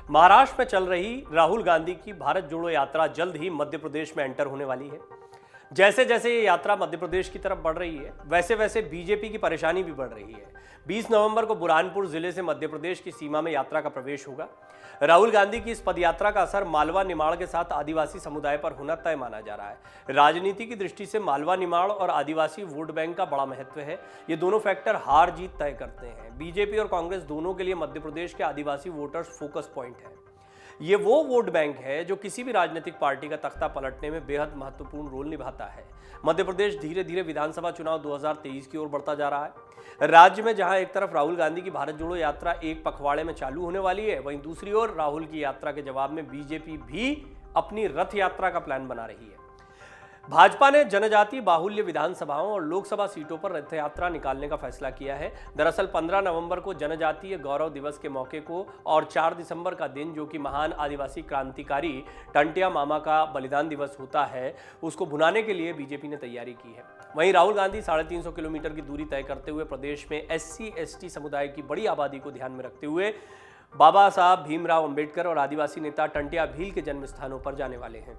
महाराष्ट्र में चल रही राहुल गांधी की भारत जोड़ो यात्रा जल्द ही मध्य प्रदेश में एंटर होने वाली है। जैसे जैसे ये यात्रा मध्य प्रदेश की तरफ बढ़ रही है, वैसे वैसे बीजेपी की परेशानी भी बढ़ रही है। 20 नवंबर को बुरहानपुर जिले से मध्य प्रदेश की सीमा में यात्रा का प्रवेश होगा। राहुल गांधी की इस पदयात्रा का असर मालवा निमाड़ के साथ आदिवासी समुदाय पर होना तय माना जा रहा है। राजनीति की दृष्टि से मालवा निमाड़ और आदिवासी वोट बैंक का बड़ा महत्व है। ये दोनों फैक्टर हार जीत तय करते हैं। बीजेपी और कांग्रेस दोनों के लिए मध्य प्रदेश के आदिवासी वोटर्स फोकस पॉइंट है। ये वो वोट बैंक है जो किसी भी राजनीतिक पार्टी का तख्ता पलटने में बेहद महत्वपूर्ण रोल निभाता है। मध्य प्रदेश धीरे धीरे विधानसभा चुनाव 2023 की ओर बढ़ता जा रहा है। राज्य में जहां एक तरफ राहुल गांधी की भारत जोड़ो यात्रा एक पखवाड़े में चालू होने वाली है, वहीं दूसरी ओर राहुल की यात्रा के जवाब में बीजेपी भी अपनी रथ यात्रा का प्लान बना रही है। भाजपा ने जनजातीय बाहुल्य विधानसभाओं और लोकसभा सीटों पर रथ यात्रा निकालने का फैसला किया है। दरअसल 15 नवंबर को जनजातीय गौरव दिवस के मौके को और 4 दिसंबर का दिन, जो कि महान आदिवासी क्रांतिकारी टंटिया मामा का बलिदान दिवस होता है, उसको भुनाने के लिए बीजेपी ने तैयारी की है। वहीं राहुल गांधी 350 किलोमीटर की दूरी तय करते हुए प्रदेश में SC/ST समुदाय की बड़ी आबादी को ध्यान में रखते हुए बाबा साहब भीमराव अंबेडकर और आदिवासी नेता टंटिया भील के जन्म स्थानों पर जाने वाले हैं।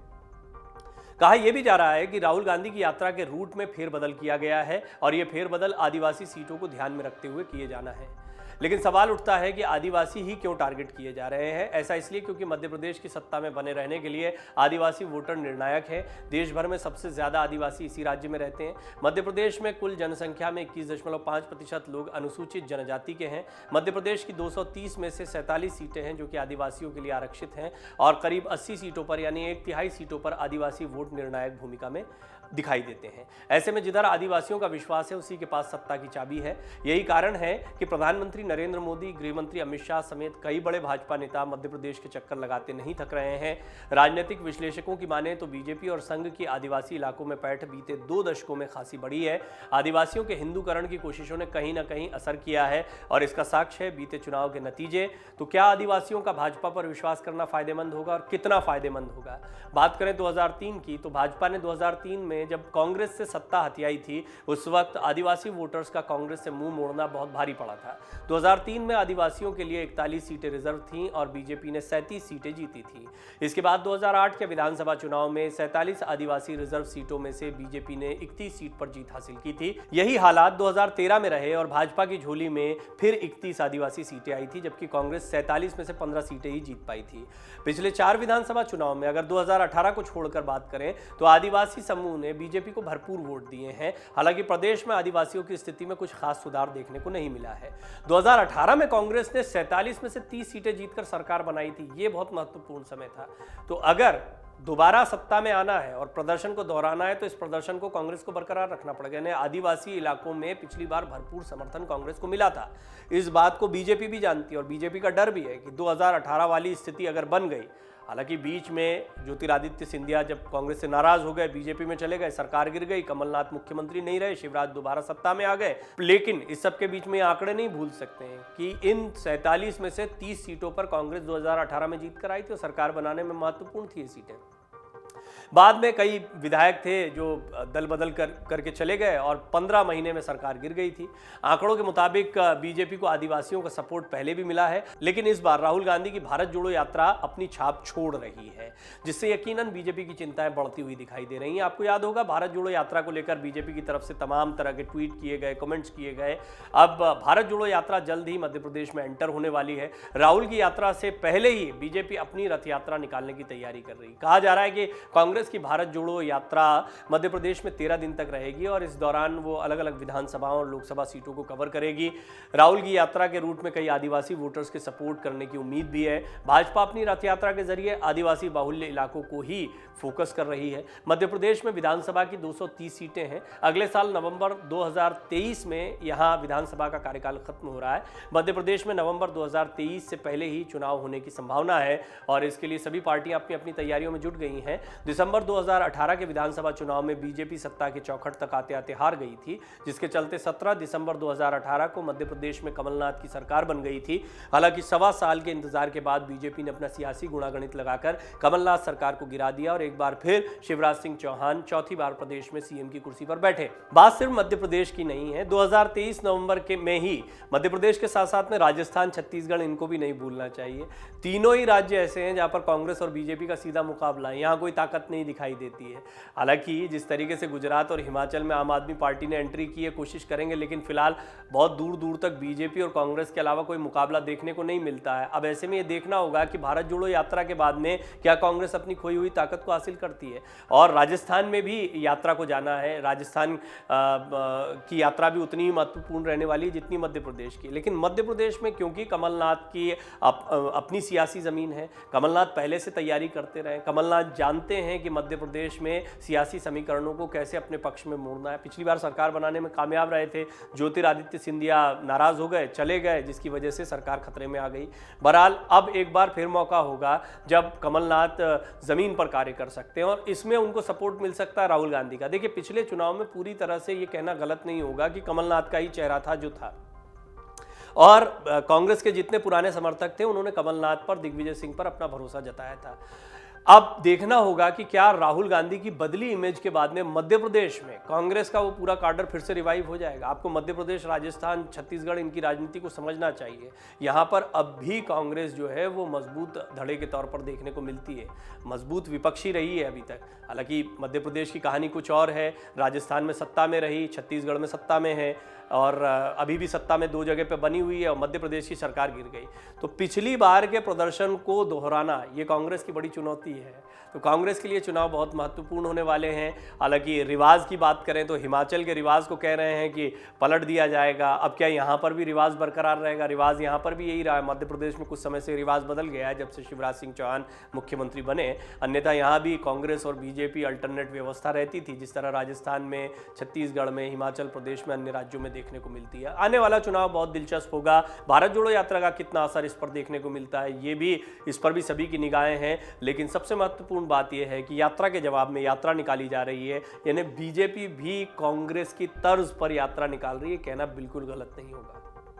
कहा यह भी जा रहा है कि राहुल गांधी की यात्रा के रूट में फेरबदल किया गया है और यह फेरबदल आदिवासी सीटों को ध्यान में रखते हुए किए जाना है। लेकिन सवाल उठता है कि आदिवासी ही क्यों टारगेट किए जा रहे हैं। ऐसा इसलिए क्योंकि मध्य प्रदेश की सत्ता में बने रहने के लिए आदिवासी वोटर निर्णायक है। देश भर में सबसे ज्यादा आदिवासी इसी राज्य में रहते हैं। मध्य प्रदेश में कुल जनसंख्या में 21.5% लोग अनुसूचित जनजाति के हैं। मध्य प्रदेश की 230 में से 47 सीटें हैं जो कि आदिवासियों के लिए आरक्षित हैं और करीब 80 सीटों पर यानी 1/3 सीटों पर आदिवासी वोट निर्णायक भूमिका में दिखाई देते हैं। ऐसे में जिधर आदिवासियों का विश्वास है, उसी के पास सत्ता की चाबी है। यही कारण है कि प्रधानमंत्री नरेंद्र मोदी, गृह मंत्री अमित शाह समेत कई बड़े भाजपा नेता मध्य प्रदेश के चक्कर लगाते नहीं थक रहे हैं। राजनीतिक विश्लेषकों की माने तो बीजेपी और संघ की आदिवासी इलाकों में पैठ बीते 2 दशकों में खासी बढ़ी है। आदिवासियों के हिंदूकरण की कोशिशों ने कहीं ना कहीं असर किया है और इसका साक्ष्य है बीते चुनाव के नतीजे। तो क्या आदिवासियों का भाजपा पर विश्वास करना फायदेमंद होगा और कितना फायदेमंद होगा? बात करें 2003 की, तो भाजपा ने 2003 में जब कांग्रेस से सत्ता हथियाई थी, उस वक्त आदिवासी वोटर्स का कांग्रेस से मुंह मोड़ना बहुत भारी पड़ा था। 2003 में आदिवासियों के लिए 41 सीटें रिजर्व थीं और बीजेपी ने 37 सीटें जीती थी। इसके बाद 2008 के विधानसभा चुनाव में 47 आदिवासी रिजर्व सीटों में से बीजेपी ने 31 सीट पर जीत हासिल की थी। यही हालात 2013 में रहे और भाजपा की झोली में फिर 31 आदिवासी सीटें आई थी, जबकि कांग्रेस 47 में से 15 सीटें ही जीत पाई थी। पिछले 4 विधानसभा चुनाव में अगर 2018 को छोड़कर बात करें तो आदिवासी समूह ने बीजेपी को भरपूर वोट दिए हैं। हालांकि प्रदेश में आदिवासियों की स्थिति में कुछ खास सुधार देखने को नहीं मिला है। 2018 में कांग्रेस ने 47 में से 30 सीटें जीतकर सरकार बनाई थी। यह बहुत महत्वपूर्ण समय था। तो अगर दोबारा सत्ता में आना है और प्रदर्शन को दोहराना है तो इस प्रदर्शन को कांग्रेस को बरकरार रखना पड़ेगा। यानी आदिवासी इलाकों में पिछली बार भरपूर समर्थन कांग्रेस को मिला था। इस बात को बीजेपी भी जानती है और बीजेपी का डर भी है कि 2018 वाली स्थिति अगर बन गई, हालांकि बीच में ज्योतिरादित्य सिंधिया जब कांग्रेस से नाराज हो गए, बीजेपी में चले गए, सरकार गिर गई, कमलनाथ मुख्यमंत्री नहीं रहे, शिवराज दोबारा सत्ता में आ गए। लेकिन इस सब के बीच में आंकड़े नहीं भूल सकते हैं कि इन 47 में से 30 सीटों पर कांग्रेस 2018 में जीत कर आई थी और सरकार बनाने में महत्वपूर्ण थी ये सीटें। बाद में कई विधायक थे जो दल बदल करके चले गए और 15 महीने में सरकार गिर गई थी। आंकड़ों के मुताबिक बीजेपी को आदिवासियों का सपोर्ट पहले भी मिला है, लेकिन इस बार राहुल गांधी की भारत जोड़ो यात्रा अपनी छाप छोड़ रही है, जिससे यकीनन बीजेपी की चिंताएं बढ़ती हुई दिखाई दे रही हैं। आपको याद होगा भारत जोड़ो यात्रा को लेकर बीजेपी की तरफ से तमाम तरह के ट्वीट किए गए, कमेंट्स किए गए। अब भारत जोड़ो यात्रा जल्द ही मध्य प्रदेश में एंटर होने वाली है। राहुल की यात्रा से पहले ही बीजेपी अपनी रथ यात्रा निकालने की तैयारी कर रही है। कहा जा रहा है कि कांग्रेस की भारत जोड़ो यात्रा मध्य प्रदेश में 13 दिन तक रहेगी और इस दौरान वो अलग अलग विधानसभाओं और लोकसभा सीटों को कवर करेगी। राहुल की यात्रा के रूट में कई आदिवासी वोटर्स के सपोर्ट करने की उम्मीद भी है। भाजपा अपनी रथ यात्रा के जरिए आदिवासी बाहुल्य इलाकों को ही फोकस कर रही है। मध्य प्रदेश में विधानसभा की 230 सीटें हैं। अगले साल नवंबर 2023 में यहां विधानसभा का कार्यकाल खत्म हो रहा है। मध्य प्रदेश में नवंबर 2023 से पहले ही चुनाव होने की संभावना है और इसके लिए सभी पार्टियां अपनी अपनी तैयारियों में जुट गई हैं। दिसंबर दिसंबर 2018 के विधानसभा चुनाव में बीजेपी सत्ता के चौखट तक आते आते हार गई थी, जिसके चलते 17 दिसंबर 2018 को मध्य प्रदेश में कमलनाथ की सरकार बन गई थी। हालांकि सवा साल के इंतजार के बाद बीजेपी ने अपना सियासी गुणागणित लगाकर कमलनाथ सरकार को गिरा दिया और एक बार फिर शिवराज सिंह चौहान चौथी बार प्रदेश में सीएम की कुर्सी पर बैठे। बात सिर्फ मध्य प्रदेश की नहीं है, 2023 नवंबर में ही मध्य प्रदेश के साथ साथ में राजस्थान, छत्तीसगढ़, इनको भी नहीं भूलना चाहिए। तीनों ही राज्य ऐसे हैं जहां पर कांग्रेस और बीजेपी का सीधा मुकाबला है, यहां कोई ताकत नहीं दिखाई देती है। हालांकि जिस तरीके से गुजरात और हिमाचल में आम आदमी पार्टी ने एंट्री की है, कोशिश करेंगे, लेकिन फिलहाल बहुत दूर दूर तक बीजेपी और कांग्रेस के अलावा कोई मुकाबला देखने को नहीं मिलता है। अब ऐसे में ये देखना होगा कि भारत जोड़ो यात्रा के बाद में क्या कांग्रेस अपनी खोई हुई ताकत को हासिल करती है। और राजस्थान में भी यात्रा को जाना है, राजस्थान की यात्रा भी उतनी ही महत्वपूर्ण रहने वाली है जितनी मध्य प्रदेश की। लेकिन मध्य प्रदेश में क्योंकि कमलनाथ की अपनी सियासी जमीन है, कमलनाथ पहले से तैयारी करते रहे, कमलनाथ जानते हैं कि मध्य प्रदेश में सियासी समीकरणों को कैसे अपने पक्ष में मोड़ना है। पिछली बार सरकार बनाने में कामयाब रहे थे, ज्योतिरादित्य सिंधिया नाराज हो गए, चले गए, जिसकी वजह से सरकार खतरे में आ गई। बहरहाल अब एक बार फिर मौका होगा जब कमलनाथ जमीन पर कार्य कर सकते हैं और इसमें उनको सपोर्ट मिल सकता है राहुल गांधी का। देखिए, पिछले चुनाव में पूरी तरह से ये कहना गलत नहीं होगा कि कमलनाथ का ही चेहरा था जो था, और कांग्रेस के जितने पुराने समर्थक थे उन्होंने कमलनाथ पर, दिग्विजय सिंह पर अपना भरोसा जताया था। अब देखना होगा कि क्या राहुल गांधी की बदली इमेज के बाद में मध्य प्रदेश में कांग्रेस का वो पूरा काडर फिर से रिवाइव हो जाएगा। आपको मध्य प्रदेश, राजस्थान, छत्तीसगढ़, इनकी राजनीति को समझना चाहिए। यहाँ पर अब भी कांग्रेस जो है वो मजबूत धड़े के तौर पर देखने को मिलती है, मजबूत विपक्षी रही है अभी तक। हालांकि मध्य प्रदेश की कहानी कुछ और है, राजस्थान में सत्ता में रही, छत्तीसगढ़ में सत्ता में है और अभी भी सत्ता में 2 जगह पे बनी हुई है और मध्य प्रदेश की सरकार गिर गई। तो पिछली बार के प्रदर्शन को दोहराना ये कांग्रेस की बड़ी चुनौती है। तो कांग्रेस के लिए चुनाव बहुत महत्वपूर्ण होने वाले हैं। हालांकि रिवाज की बात करें तो हिमाचल के रिवाज को कह रहे हैं कि पलट दिया जाएगा। अब क्या यहाँ पर भी रिवाज बरकरार रहेगा? रिवाज यहाँ पर भी यही रहा है। मध्य प्रदेश में कुछ समय से रिवाज बदल गया है जब से शिवराज सिंह चौहान मुख्यमंत्री बने, अन्यथा यहाँ भी कांग्रेस और बीजेपी अल्टरनेट व्यवस्था रहती थी, जिस तरह राजस्थान में, छत्तीसगढ़ में, हिमाचल प्रदेश में, अन्य राज्यों में देखने को मिलती है। आने वाला चुनाव बहुत दिलचस्प होगा। भारत जोड़ो यात्रा का कितना असर इस पर देखने को मिलता है, ये भी, इस पर भी सभी की निगाहें हैं। लेकिन सबसे महत्वपूर्ण बात यह है कि यात्रा के जवाब में यात्रा निकाली जा रही है, यानी बीजेपी भी कांग्रेस की तर्ज पर यात्रा निकाल रही है, कहना बिल्कुल गलत नहीं होगा।